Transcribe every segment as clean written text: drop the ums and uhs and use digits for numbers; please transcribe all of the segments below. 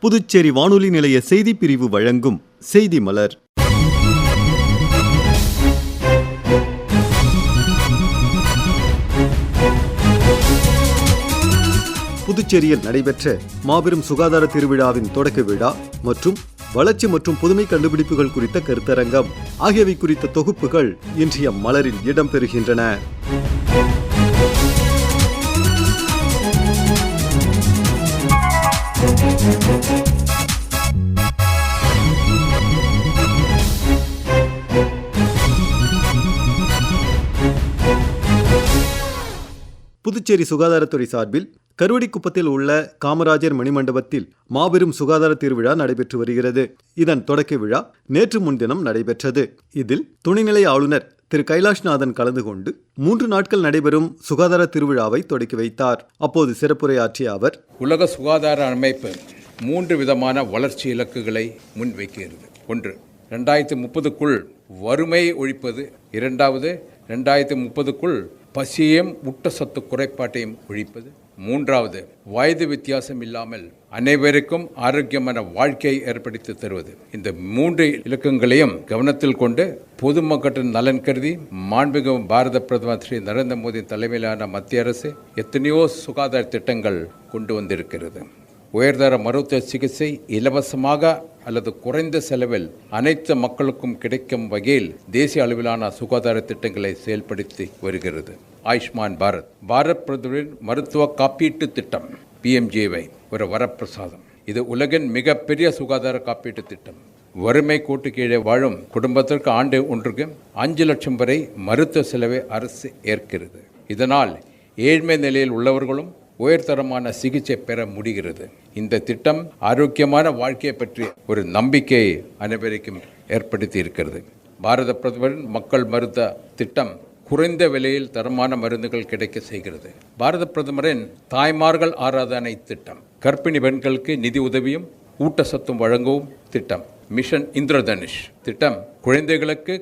புதுச்சேரி வானொலி நிலைய செய்திப் பிரிவு வழங்கும் செய்தி மலர். புதுச்சேரியில் நடைபெற்ற மாபெரும் சுகாதார திருவிழாவின் தொடக்க விழா மற்றும் வளர்ச்சி மற்றும் புதுமை கண்டுபிடிப்புகள் குறித்த கருத்தரங்கம் ஆகியவை குறித்த தொகுப்புகள் இன்றைய மலரில் இடம்பெறுகின்றன. புதுச்சேரி சுகாதாரத்துறை சார்பில் கருவடிக்குப்பத்தில் உள்ள காமராஜர் மணிமண்டபத்தில் மாபெரும் சுகாதார திருவிழா நடைபெற்று வருகிறது. இதன் தொடக்க விழா நேற்று முன்தினம் நடைபெற்றது. இதில் துணைநிலை ஆளுநர் திரு கைலாஷ்நாதன் கலந்து கொண்டு 3 நாட்கள் நடைபெறும் சுகாதார திருவிழாவை தொடக்கி வைத்தார். அப்போது சிறப்புரையாற்றிய அவர், உலக சுகாதார அமைப்பு 3 விதமான வளர்ச்சி இலக்குகளை முன்வைக்கிறது. 1, 2030க்குள் வறுமையை ஒழிப்பது. 2, 2030க்குள் பசியையும் ஊட்டச்சத்து குறைபாட்டையும் ஒழிப்பது. 3, வயது வித்தியாசம் இல்லாமல் அனைவருக்கும் ஆரோக்கியமான வாழ்க்கையை ஏற்படுத்தி தருவது. இந்த 3 இலக்கங்களையும் கவனத்தில் கொண்டு பொதுமக்களின் நலன் கருதி மாண்புமிகு பாரத பிரதமர் ஸ்ரீ நரேந்திர மோடி தலைமையிலான மத்திய அரசு எத்தனையோ சுகாதார திட்டங்கள் கொண்டு வந்திருக்கிறது. உயர்தர மருத்துவ சிகிச்சை இலவசமாக அல்லது குறைந்த செலவில் அனைத்து மக்களுக்கும் கிடைக்கும் வகையில் தேசிய அளவிலான சுகாதார திட்டங்களை செயல்படுத்தி வருகிறது. ஆயுஷ்மான் பாரத் பிரதமரின் மருத்துவ காப்பீட்டு திட்டம் PMJY ஒரு வரப்பிரசாதம். இது உலகின் மிகப்பெரிய சுகாதார காப்பீட்டு திட்டம். வறுமை கோட்டு கீழே வாழும் குடும்பத்திற்கு ஆண்டு ஒன்றுக்கு 5 லட்சம் வரை மருத்துவ செலவை அரசு ஏற்கிறது. இதனால் ஏழ்மை நிலையில் உள்ளவர்களும் உயர்தரமான சிகிச்சை பெற முடிகிறது. இந்த திட்டம் ஆரோக்கியமான வாழ்க்கையை பற்றி ஒரு நம்பிக்கையை அனைவருக்கும் ஏற்படுத்தி இருக்கிறது. பாரத பிரதமரின் மக்கள் மருத்துவ திட்டம் குறைந்த விலையில் தரமான மருந்துகள் கிடைக்க செய்கிறது. பாரத பிரதமரின் தாய்மார்கள் ஆராதனை திட்டம் கர்ப்பிணி பெண்களுக்கு நிதி உதவியும் ஊட்டச்சத்தும் வழங்கவும் திட்டம். மிஷன் இந்திரதனுஷ் திட்டம் குழந்தைகளுக்கு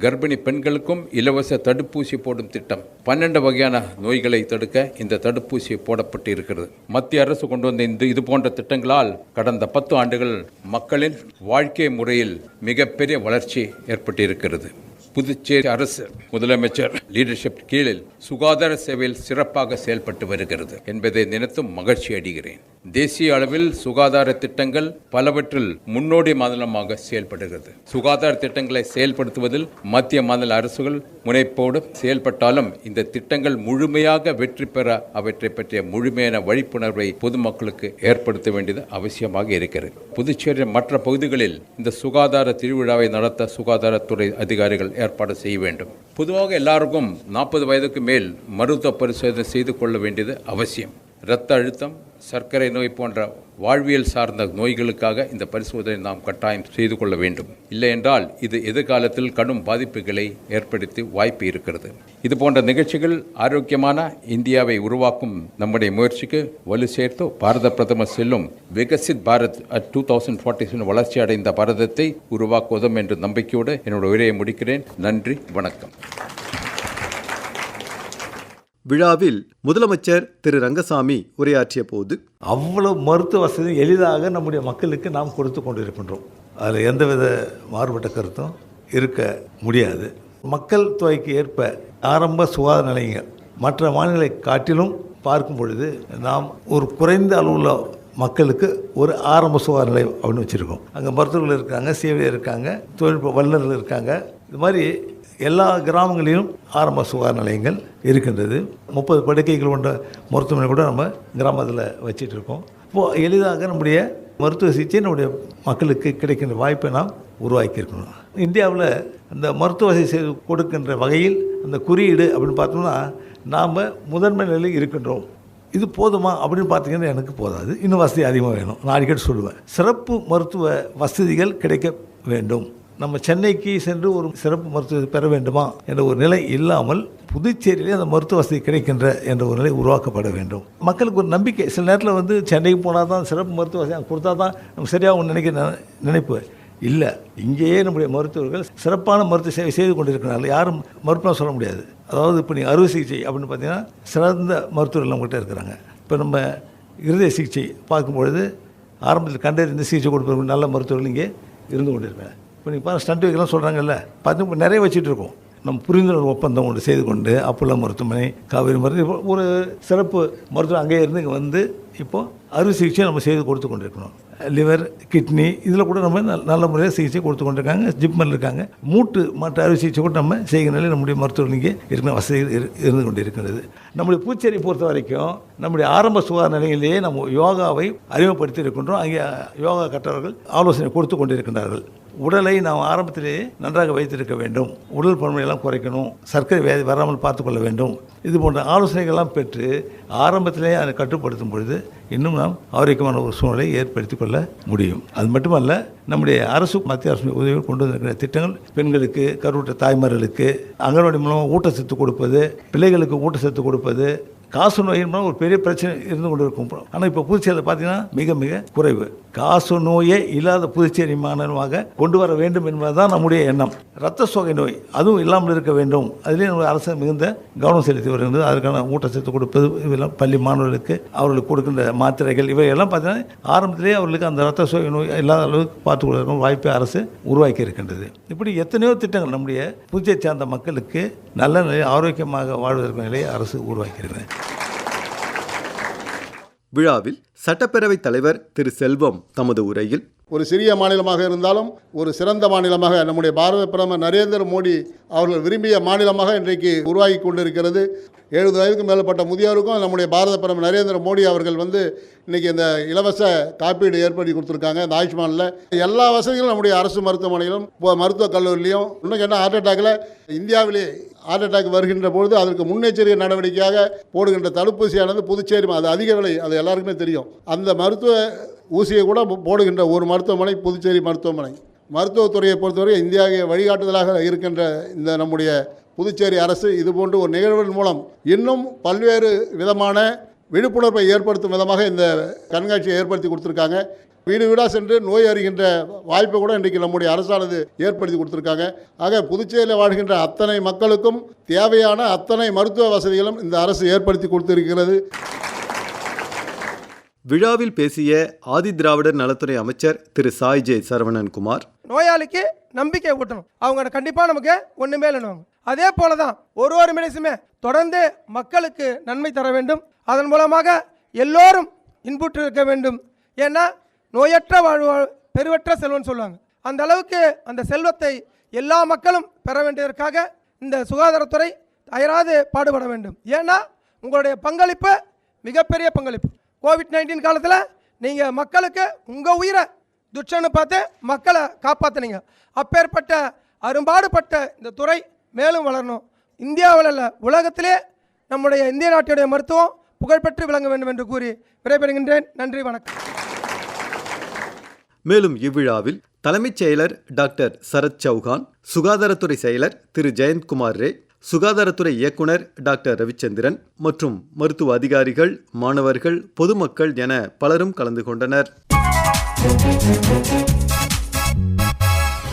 கர்ப்பிணி பெண்களுக்கும் இலவச தடுப்பூசி போடும் திட்டம். 12 வகையான நோய்களை தடுக்க இந்த தடுப்பூசி போடப்பட்டு இருக்கிறது. மத்திய அரசு கொண்டு வந்த இது போன்ற திட்டங்களால் கடந்த 10 ஆண்டுகள் மக்களின் வாழ்க்கை முறையில் மிகப்பெரிய வளர்ச்சி ஏற்பட்டு இருக்கிறது. புதுச்சேரி அரசு முதலமைச்சர் லீடர்ஷிப் கீழில் சுகாதார சேவையில் சிறப்பாக செயல்பட்டு வருகிறது என்பதை நினைத்தும் மகிழ்ச்சி அடைகிறேன். தேசிய அளவில் சுகாதார திட்டங்கள் பலவற்றில் முன்னோடி மாநிலமாக செயல்படுகிறது. சுகாதார திட்டங்களை செயல்படுத்துவதில் மத்திய மாநில அரசுகள் முனைப்போடு செயல்பட்டாலும் இந்த திட்டங்கள் முழுமையாக வெற்றி பெற அவற்றை பற்றிய முழுமையான விழிப்புணர்வை பொதுமக்களுக்கு ஏற்படுத்த வேண்டியது அவசியமாக இருக்கிறது. புதுச்சேரி மற்ற பகுதிகளில் இந்த சுகாதார திருவிழாவை நடத்த சுகாதாரத்துறை அதிகாரிகள் ஏற்பாடு செய்ய வேண்டும். பொதுவாக எல்லாருக்கும் 40 வயதுக்கு மேல் மருத்துவ பரிசோதனை செய்து கொள்ள வேண்டியது அவசியம். இரத்த அழுத்தம், சர்க்கரை நோய் போன்ற வாழ்வியல் சார்ந்த நோய்களுக்காக இந்த பரிசோதனை நாம் கட்டாயம் செய்து கொள்ள வேண்டும். இல்லை என்றால் இது எதிர்காலத்தில் கடும் பாதிப்புகளை ஏற்படுத்தி வாய்ப்பு இருக்கிறது. இது போன்ற நிகழ்ச்சிகள் ஆரோக்கியமான இந்தியாவை உருவாக்கும் நம்முடைய முயற்சிக்கு வலு சேர்த்து பாரத பிரதமர் செல்லும் விகசித் பாரத் 2047 வளர்ச்சி அடைந்த பாரதத்தை உருவாக்க உதவும் என்ற நம்பிக்கையோடு என்னோட உரையை முடிக்கிறேன். நன்றி, வணக்கம். விழாவில் முதலமைச்சர் திரு ரங்கசாமி உரையாற்றிய போது, அவ்வளவு மருத்துவ வசதி எளிதாக நம்முடைய மக்களுக்கு நாம் கொடுத்து கொண்டிருக்கின்றோம். அதில் எந்தவித மாறுபட்ட கருத்தும் இருக்க முடியாது. மக்கள் தொகைக்கு ஏற்ப ஆரம்ப சுகாதார நிலையங்கள் மற்ற மாநிலங்களை காட்டிலும் பார்க்கும் பொழுது நாம் ஒரு குறைந்த அளவுள்ள மக்களுக்கு ஒரு ஆரம்ப சுகாதார நிலையம் அப்படின்னு வச்சுருக்கோம். அங்கே மருத்துவர்கள் இருக்காங்க, சேவையர் இருக்காங்க, தொழில்நுட்ப வல்லுநர்கள் இருக்காங்க. இது மாதிரி எல்லா கிராமங்களிலும் ஆரம்ப சுகாதார நிலையங்கள் இருக்கின்றது. 30 படுக்கைகள் கொண்ட மருத்துவமனை கூட நம்ம கிராமத்தில் வச்சிட்டு இருக்கோம். இப்போது எளிதாக நம்முடைய மருத்துவ சிகிச்சை நம்முடைய மக்களுக்கு கிடைக்கின்ற வாய்ப்பை நாம் உருவாக்கியிருக்கணும். இந்தியாவில் அந்த மருத்துவ வசதி செய்து கொடுக்கின்ற வகையில் அந்த குறியீடு அப்படின்னு பார்த்தோம்னா நாம் முதன்மை நிலையில் இருக்கின்றோம். இது போதுமா அப்படின்னு பார்த்தீங்கன்னா எனக்கு போதாது, இன்னும் வசதி அதிகமாக வேணும். நான் அடிக்கடி சொல்லுவேன், சிறப்பு மருத்துவ வசதிகள் கிடைக்க வேண்டும். நம்ம சென்னைக்கு சென்று ஒரு சிறப்பு மருத்துவத்தை பெற வேண்டுமா என்ற ஒரு நிலை இல்லாமல் புதுச்சேரியிலே அந்த மருத்துவ வசதி கிடைக்கின்ற என்ற ஒரு நிலை உருவாக்கப்பட வேண்டும். மக்களுக்கு ஒரு நம்பிக்கை. சில நேரத்தில் சென்னைக்கு போனால் தான் சிறப்பு மருத்துவ வசதி கொடுத்தா தான் நம்ம சரியாக நினைப்பு இல்லை. இங்கேயே நம்முடைய மருத்துவர்கள் சிறப்பான மருத்துவ சேவை செய்து கொண்டிருக்கிறார்கள். யாரும் மருத்துவம் சொல்ல முடியாது. அதாவது இப்போ நீங்கள் அறுவை சிகிச்சை அப்படின்னு பார்த்தீங்கன்னா சிறந்த மருத்துவர்கள் நம்மகிட்ட இருக்கிறாங்க. இப்போ நம்ம இருதய சிகிச்சை பார்க்கும்பொழுது ஆரம்பத்தில் கண்டறிந்து சிகிச்சை கொடுப்பவர்கள் நல்ல மருத்துவர்கள் இங்கே இருந்து கொண்டிருக்காங்க. இப்போ நீங்கள் பாருங்கள், ஸ்டண்ட் வைக்கலாம் சொல்கிறாங்கல்ல, பார்த்து நிறைய வச்சுட்டு இருக்கோம். நம்ம புரிந்துணர்வு ஒப்பந்தம் ஒன்று செய்து கொண்டு அப்போலோ மருத்துவமனை, காவேரி மருத்துவ ஒரு சிறப்பு மருத்துவம் அங்கே இருந்து இங்கே வந்து இப்போது அறுவை சிகிச்சை நம்ம செய்து கொடுத்து கொண்டிருக்கணும். லிவர், கிட்னி இதில் கூட நம்ம நல்ல முறையில் சிகிச்சை கொடுத்து கொண்டிருக்காங்க. ஜிப்மரில் இருக்காங்க. மூட்டு மற்ற அறுவை சிகிச்சை கூட நம்ம செய்கிற நிலையில் நம்முடைய மருத்துவர்கள் இங்கே இருக்கிற வசதிகள் இருந்து கொண்டு இருக்கிறது. நம்முடைய புதுச்சேரியை பொறுத்த வரைக்கும் நம்முடைய ஆரம்ப சுகாதார நிலையிலேயே நம்ம யோகாவை அறிமுகப்படுத்தி இருக்கின்றோம். அங்கே யோகா கற்றவர்கள் ஆலோசனை கொடுத்து கொண்டிருக்கின்றார்கள். உடலை நாம் ஆரம்பத்திலேயே நன்றாக வைத்திருக்க வேண்டும், உடல் பருமனையெல்லாம் குறைக்கணும், சர்க்கரை வியாதி வராமல் பார்த்துக்கொள்ள வேண்டும், இது போன்ற ஆலோசனைகள்லாம் பெற்று ஆரம்பத்திலேயே அதை கட்டுப்படுத்தும் பொழுது இன்னும் நாம் ஆரோக்கியமான ஒரு சூழ்நிலையை ஏற்படுத்தி கொள்ள முடியும். அது மட்டுமல்ல, நம்முடைய அரசு, மத்திய அரசு உதவிகள் கொண்டு வந்திருக்கிற திட்டங்கள் பெண்களுக்கு, கருவுற்ற தாய்மார்களுக்கு அங்கன்வாடி மூலமாக ஊட்டச்சத்து கொடுப்பது, பிள்ளைகளுக்கு ஊட்டச்சத்து கொடுப்பது, காசு நோயின் ஒரு பெரிய பிரச்சனை இருந்து கொண்டு இருக்கும். ஆனால் இப்போ புதுச்சேரியில் பார்த்தீங்கன்னா மிக மிக குறைவு. காசு நோயே இல்லாத புதுச்சேரி மாநிலமாக கொண்டு வர வேண்டும் என்பதுதான் நம்முடைய எண்ணம். இரத்த சோகை நோய் அதுவும் இல்லாமல் இருக்க வேண்டும். அதிலே நம்முடைய அரசு மிகுந்த கவனம் செலுத்தி வருகின்றது. அதற்கான ஊட்டச்சத்து கொடுப்பது, இவெல்லாம் பள்ளி மாணவர்களுக்கு அவர்களுக்கு கொடுக்கின்ற மாத்திரைகள் இவையெல்லாம் பார்த்தீங்கன்னா ஆரம்பத்திலேயே அவர்களுக்கு அந்த இரத்த சோகை நோய் இல்லாத அளவுக்கு பார்த்துக்கொள்ள வாய்ப்பை அரசு உருவாக்கி இருக்கின்றது. இப்படி எத்தனையோ திட்டங்கள் நம்முடைய புதுச்சேரி சார்ந்த மக்களுக்கு நல்ல நிலையை ஆரோக்கியமாக வாழ்வதற்கு நிலையை அரசு உருவாக்கி இருக்கிறது. விழாவில் சட்டப்பேரவைத் தலைவர் திரு செல்வம் தமது உரையில், ஒரு சிறிய மாநிலமாக இருந்தாலும் ஒரு சிறந்த மாநிலமாக நம்முடைய பாரத பிரதமர் நரேந்திர மோடி அவர்கள் விரும்பிய மாநிலமாக இன்றைக்கு உருவாகி கொண்டிருக்கிறது. 70 வயதுக்கு மேற்பட்ட முதியோருக்கும் நம்முடைய பாரத பிரதமர் நரேந்திர மோடி அவர்கள் இன்றைக்கி இந்த இலவச காப்பீடு ஏற்படுத்தி கொடுத்துருக்காங்க. இந்த ஆயுஷ்மானில் எல்லா வசதிகளும் நம்முடைய அரசு மருத்துவமனையிலும் மருத்துவக் கல்லூரிலையும், இன்னும் கேட்டால் ஹார்ட் அட்டாக்கில் இந்தியாவிலே ஹார்ட் அட்டாக் வருகின்ற பொழுது அதற்கு முன்னெச்சரிக்கை நடவடிக்கையாக போடுகின்ற தடுப்பூசியானது புதுச்சேரி, அது அதிக விலை, அது எல்லாருக்குமே தெரியும். அந்த மருத்துவ ஊசியை கூட போடுகின்ற ஒரு மருத்துவமனை புதுச்சேரி மருத்துவமனை. மருத்துவத்துறையை பொறுத்தவரை இந்தியாவை வழிகாட்டுதலாக இருக்கின்ற இந்த நம்முடைய புதுச்சேரி அரசு இதுபோன்று ஒரு நிகழ்வின் மூலம் இன்னும் பல்வேறு விதமான விழிப்புணர்வை ஏற்படுத்தும் விதமாக இந்த கண்காட்சியை ஏற்படுத்தி கொடுத்துருக்காங்க. வீடு வீடாக சென்று நோய் அறிகின்ற வாய்ப்பை கூட இன்றைக்கு நம்முடைய அரசானது ஏற்படுத்தி கொடுத்துருக்காங்க. ஆக புதுச்சேரியில் வாழ்கின்ற அத்தனை மக்களுக்கும் தேவையான அத்தனை மருத்துவ வசதிகளும் இந்த அரசு ஏற்படுத்தி கொடுத்திருக்கிறது. விழாவில் பேசிய ஆதி திராவிடர் நலத்துறை அமைச்சர் திரு சாய் ஜே சரவணன்குமார், நோயாளிக்கு நம்பிக்கை ஊட்டணும். அவங்க கண்டிப்பாக நமக்கு ஒன்றுமே இல்லைன்னு. அதே போல தான் ஒரு மெடிசனுமே தொடர்ந்து மக்களுக்கு நன்மை தர வேண்டும். அதன் மூலமாக எல்லோரும் இன்புற்று இருக்க வேண்டும். ஏன்னா நோயற்ற வாழ்வு பெருவற்ற செல்வம்னு சொல்லுவாங்க. அந்த அளவுக்கு அந்த செல்வத்தை எல்லா மக்களும் பெற வேண்டியதற்காக இந்த சுகாதாரத்துறை அயராது பாடுபட வேண்டும். ஏன்னா உங்களுடைய பங்களிப்பு மிகப்பெரிய பங்களிப்பு. கோவிட்-19 காலத்தில் நீங்கள் மக்களுக்கு உங்கள் உயிரை துச்சன்னு பார்த்து மக்களை காப்பாற்றினீங்க. அப்பேற்பட்ட அரும்பாடுபட்ட இந்த துறை மேலும் வளரணும். இந்தியாவில் அல்ல, உலகத்திலே நம்முடைய இந்திய நாட்டுடைய மருத்துவம் புகழ்பெற்று விளங்க வேண்டும் என்று கூறி விடைபெறுகின்றேன். நன்றி, வணக்கம். மேலும் இவ்விழாவில் தலைமைச் செயலர் டாக்டர் சரத் சௌகான், சுகாதாரத்துறை செயலர் திரு ஜெயந்த்குமார் ரே, சுகாதாரத்துறை இயக்குனர் டாக்டர் ரவிச்சந்திரன் மற்றும் மருத்துவ அதிகாரிகள், மாணவர்கள், பொதுமக்கள் என பலரும் கலந்து கொண்டனர்.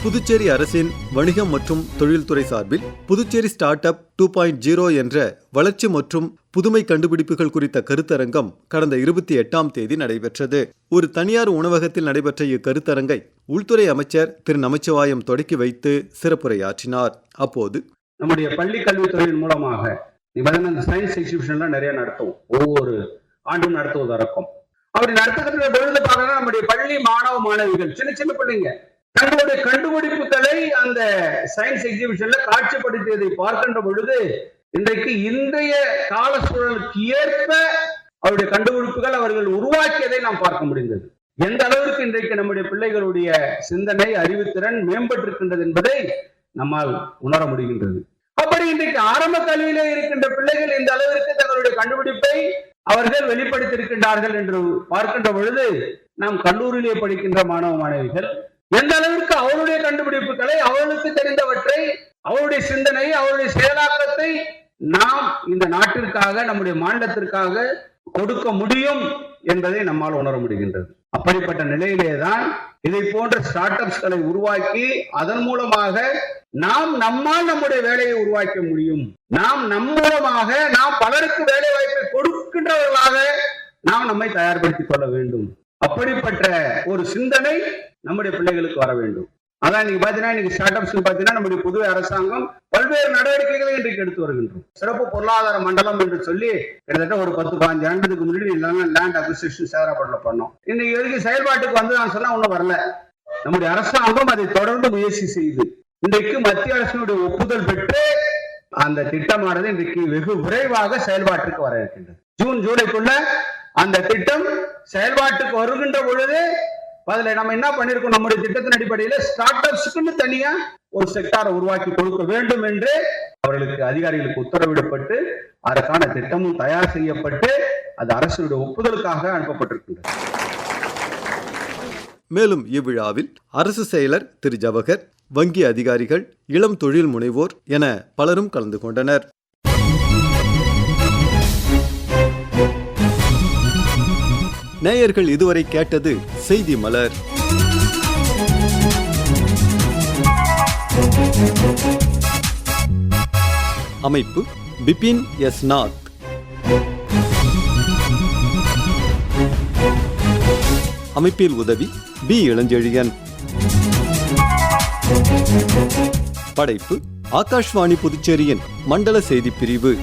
புதுச்சேரி அரசின் வணிகம் மற்றும் தொழில்துறை சார்பில் புதுச்சேரி ஸ்டார்ட் அப் 2.0 என்ற வளர்ச்சி மற்றும் புதுமை கண்டுபிடிப்புகள் குறித்த கருத்தரங்கம் கடந்த 28ஆம் தேதி நடைபெற்றது. ஒரு தனியார் உணவகத்தில் நடைபெற்ற இக்கருத்தரங்கை உள்துறை அமைச்சர் திரு நமச்சிவாயம் தொடக்கி வைத்து சிறப்புரையாற்றினார். அப்போது நம்முடைய பள்ளி கல்வித்துறையின் மூலமாக சயின்ஸ் எக்ஸிபிஷன்லாம் நிறைய நடத்துவோம். ஒவ்வொரு ஆண்டும் நடத்துவதற்கும் அப்படி நடத்துகிற பொழுது பார்க்கணும், நம்முடைய பள்ளி மாணவ மாணவிகள் சின்ன சின்ன பிள்ளைங்க தங்களுடைய கண்டுபிடிப்புகளை அந்த சயின்ஸ் எக்ஸிபிஷன்ல காட்சிப்படுத்தியதை பார்க்கின்ற பொழுது இன்றைக்கு இன்றைய கால சூழலுக்கு ஏற்ப அவருடைய கண்டுபிடிப்புகள் அவர்கள் உருவாக்கியதை நாம் பார்க்க முடிந்தது. எந்த அளவிற்கு இன்றைக்கு நம்முடைய பிள்ளைகளுடைய சிந்தனை, அறிவுத்திறன் மேம்பட்டிருக்கின்றது என்பதை நம்மால் உணர முடிகின்றது. அப்படி இன்றைக்கு ஆரம்ப கல்வியிலே இருக்கின்ற பிள்ளைகள் இந்த அளவிற்கு தங்களுடைய கண்டுபிடிப்பை அவர்கள் வெளிப்படுத்தியிருக்கின்றார்கள் என்று பார்க்கின்ற பொழுது நாம் கல்லூரியிலே படிக்கின்ற மாணவ மாணவிகள் எந்த அளவிற்கு அவருடைய கண்டுபிடிப்புகளை, அவர்களுக்கு தெரிந்தவற்றை, அவருடைய சிந்தனை, அவருடைய செயலாக்கத்தை நாம் இந்த நாட்டிற்காக, நம்முடைய மாநிலத்திற்காக கொடுக்க முடியும் என்பதை நம்மால் உணர முடிகின்றது. அப்படிப்பட்ட நிலையிலேதான் இதை போன்ற ஸ்டார்ட் அப்ஸ்களை உருவாக்கி அதன் மூலமாக நாம் நம்மால் நம்முடைய வேலையை உருவாக்க முடியும். நாம் நம் மூலமாக நாம் பலருக்கு வேலை வாய்ப்பை கொடுக்கின்றவர்களாக நாம் நம்மை தயார்படுத்திக் கொள்ள வேண்டும். அப்படிப்பட்ட ஒரு சிந்தனை நம்முடைய பிள்ளைகளுக்கு வர வேண்டும். அதான் நீங்க பாத்தீங்கன்னா இன்னைக்கு ஸ்டார்ட் அப்ஸ் பாத்தீங்கன்னா நம்முடைய புதுவை அரசாங்கம் பல்வேறு நடவடிக்கைகளை இன்றைக்கு எடுத்து வருகின்றோம். சிறப்பு பொருளாதார மண்டலம் என்று சொல்லி கிட்டத்தட்ட ஒரு 10-15 ஆண்டுக்கு முன்னாடி லேண்ட் அக்விசிஷன் சேதாரப்படல பண்ணோம். இன்னைக்கு வரைக்கும் செயல்பாட்டுக்கு வந்து நான் சொன்னா ஒன்றும் வரல. நம்முடைய அரசாங்கம் அதை தொடர்ந்து முயற்சி செய்து இன்றைக்கு மத்திய அரசினுடைய ஒப்புதல் பெற்று அந்த திட்டமானது இன்றைக்கு வெகு விரைவாக செயல்பாட்டுக்கு வர இருக்கின்றது. ஜூன் ஜூலைக்குள்ள அந்த திட்டம் செயல்பாட்டுக்கு வருகின்ற பொழுது அதுல நம்ம என்ன பண்ணிருக்கோம், நம்முடைய திட்டத்தின் அடிப்படையில் ஸ்டார்ட் அப்ஸ்க்குன்னு தனியா ஒரு செக்டாரை உருவாக்கி கொடுக்க வேண்டும் என்று அவர்களுக்கு அதிகாரிகளுக்கு உத்தரவிடப்பட்டு அதற்கான திட்டமும் தயார் செய்யப்பட்டு அது அரசுடைய ஒப்புதலுக்காக அனுப்பப்பட்டிருக்கின்றது. மேலும் இவ்விழாவில் அரசு செயலர் திரு ஜவஹர், வங்கி அதிகாரிகள், இளம் தொழில் முனைவோர் என பலரும் கலந்து கொண்டனர். நேயர்கள் இதுவரை கேட்டது செய்தி மலர். அமைப்பு பிபின் எஸ் நாத். அமைப்பில் உதவி பி இளஞ்செழியன். படைப்பு ஆகாஷ்வாணி புதுச்சேரியின் மண்டல செய்திப் பிரிவு.